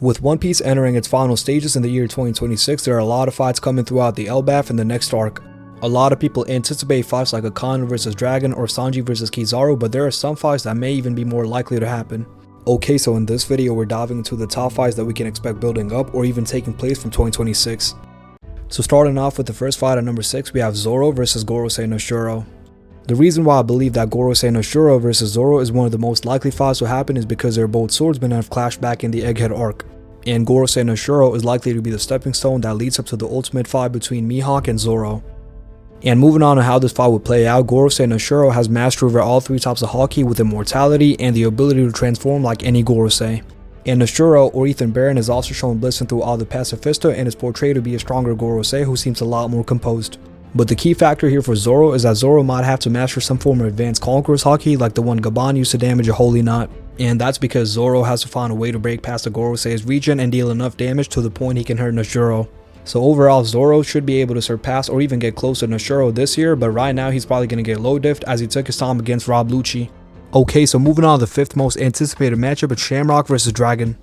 With One Piece entering its final stages in the year 2026, there are a lot of fights coming throughout the Elbaf in the next arc. A lot of people anticipate fights like Akainu vs Dragon or Sanji vs Kizaru, but there are some fights that may even be more likely to happen. Okay, so in this video we're diving into the top fights that we can expect building up or even taking place from 2026. So starting off with the first fight at number 6, we have Zoro vs Gorosei no Shuro. The reason why I believe that Gorosei no Shuro vs Zoro is one of the most likely fights to happen is because they're both swordsmen and have clashed back in the Egghead arc. And Gorosei no Shuro is likely to be the stepping stone that leads up to the ultimate fight between Mihawk and Zoro. And moving on to how this fight would play out, Gorosei no Shuro has mastery over all three types of Haki with immortality and the ability to transform like any Gorosei. And no Shuro, or Ethan Baron, is also shown blissing through all the Pacifista and is portrayed to be a stronger Gorosei who seems a lot more composed. But the key factor here for Zoro is that Zoro might have to master some form of advanced Conqueror's Haki like the one Gaban used to damage a Holy Knot. And that's because Zoro has to find a way to break past the Gorosei's regen and deal enough damage to the point he can hurt no Shuro. So overall, Zoro should be able to surpass or even get close to no Shuro this year, but right now he's probably going to get low diffed as he took his time against Rob Lucci. Okay, so moving on to the fifth most anticipated matchup, it's Shamrock vs Dragon.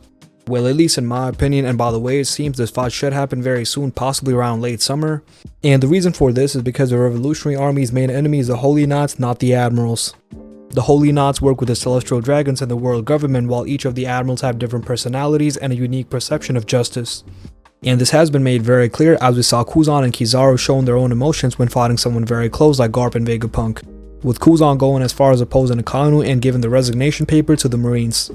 Well, at least in my opinion, and by the way, it seems this fight should happen very soon, possibly around late summer. And the reason for this is because the Revolutionary Army's main enemy is the Holy Knots, not the Admirals. The Holy Knots work with the Celestial Dragons and the world government, while each of the Admirals have different personalities and a unique perception of justice. And this has been made very clear as we saw Kuzan and Kizaru showing their own emotions when fighting someone very close like Garp and Vegapunk, with Kuzan going as far as opposing Akainu and giving the resignation paper to the Marines.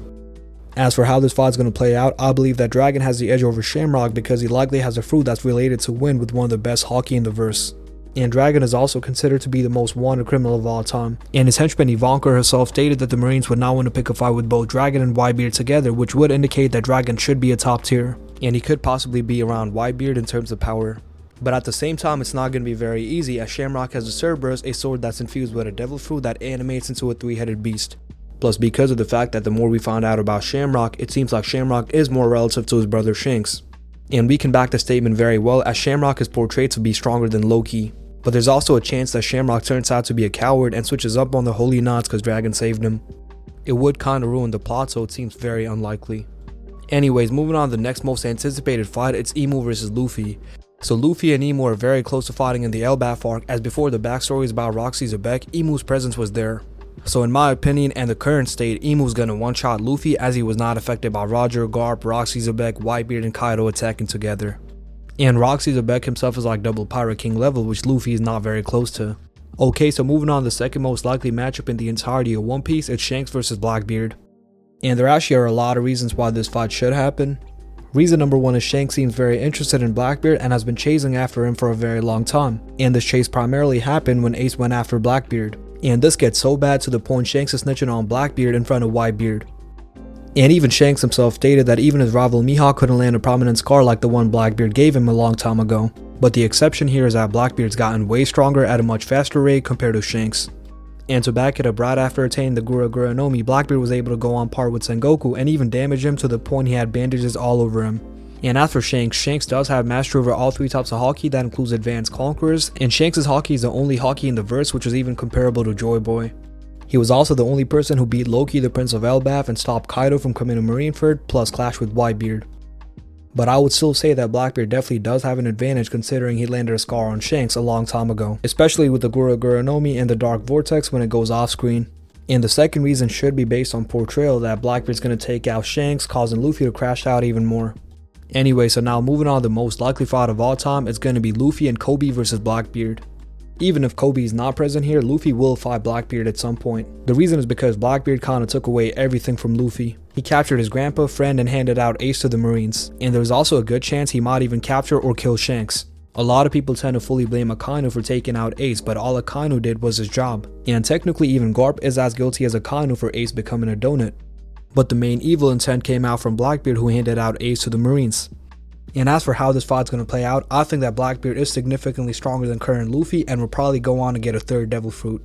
As for how this fight is going to play out, I believe that Dragon has the edge over Shamrock because he likely has a fruit that's related to wind with one of the best Haki in the verse. And Dragon is also considered to be the most wanted criminal of all time. And his henchman Yonko herself stated that the Marines would not want to pick a fight with both Dragon and Whitebeard together, which would indicate that Dragon should be a top tier. And he could possibly be around Whitebeard in terms of power. But at the same time, it's not going to be very easy as Shamrock has a Cerberus, a sword that's infused with a devil fruit that animates into a three-headed beast. Plus, because of the fact that the more we find out about Shamrock, it seems like Shamrock is more relative to his brother Shanks. And we can back the statement very well as Shamrock is portrayed to be stronger than Loki. But there's also a chance that Shamrock turns out to be a coward and switches up on the Holy Knots because Dragon saved him. It would kinda ruin the plot, so it seems very unlikely. Anyways, moving on to the next most anticipated fight, it's Imu vs Luffy. So Luffy and Imu are very close to fighting in the Elbaf Arc, as before the backstories about Roxy Zebek, Imu's presence was there. So in my opinion and the current state, Imu's gonna one-shot Luffy as he was not affected by Roger, Garp, Roxy Zebek, Whitebeard, and Kaido attacking together. And Roxy Zebek himself is like double Pirate King level, which Luffy is not very close to. Okay, so moving on to the second most likely matchup in the entirety of One Piece, it's Shanks vs Blackbeard. And there actually are a lot of reasons why this fight should happen. Reason number one is Shanks seems very interested in Blackbeard and has been chasing after him for a very long time. And this chase primarily happened when Ace went after Blackbeard. And this gets so bad to the point Shanks is snitching on Blackbeard in front of Whitebeard. And even Shanks himself stated that even his rival Mihawk couldn't land a prominent scar like the one Blackbeard gave him a long time ago. But the exception here is that Blackbeard's gotten way stronger at a much faster rate compared to Shanks. And to back it up, right after attaining the Gura Gura no Mi, Blackbeard was able to go on par with Sengoku and even damage him to the point he had bandages all over him. And as for Shanks, Shanks does have mastery over all three types of Haki that includes advanced Conquerors, and Shanks' Haki is the only Haki in the verse which is even comparable to Joy Boy. He was also the only person who beat Loki, the Prince of Elbaf, and stopped Kaido from coming to Marineford, plus clashed with Whitebeard. But I would still say that Blackbeard definitely does have an advantage considering he landed a scar on Shanks a long time ago, especially with the Gura Gura no Mi and the Dark Vortex when it goes off screen. And the second reason should be based on portrayal that Blackbeard's going to take out Shanks, causing Luffy to crash out even more. Anyway, so now moving on to the most likely fight of all time, it's going to be Luffy and Kobe versus Blackbeard. Even if Kobe is not present here, Luffy will fight Blackbeard at some point. The reason is because Blackbeard kinda took away everything from Luffy. He captured his grandpa, friend, and handed out Ace to the Marines. And there's also a good chance he might even capture or kill Shanks. A lot of people tend to fully blame Akainu for taking out Ace, but all Akainu did was his job. And technically even Garp is as guilty as Akainu for Ace becoming a donut. But the main evil intent came out from Blackbeard, who handed out Ace to the Marines. And as for how this fight's going to play out, I think that Blackbeard is significantly stronger than current Luffy and will probably go on to get a third Devil Fruit.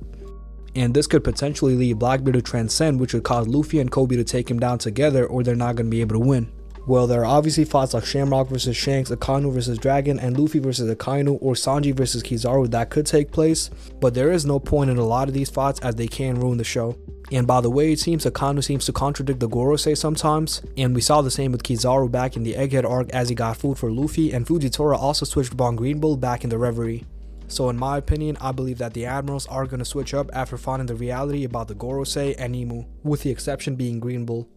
And this could potentially lead Blackbeard to transcend, which would cause Luffy and Kobe to take him down together, or they're not going to be able to win. Well, there are obviously fights like Shamrock vs Shanks, Akainu vs Dragon, and Luffy vs Akainu, or Sanji vs Kizaru that could take place, but there is no point in a lot of these fights as they can ruin the show. And by the way, it seems Akano seems to contradict the Gorosei sometimes, and we saw the same with Kizaru back in the Egghead arc as he got food for Luffy, and Fujitora also switched upon Green Bull back in the Reverie. So in my opinion, I believe that the admirals are going to switch up after finding the reality about the Gorosei and Imu, with the exception being Green Bull.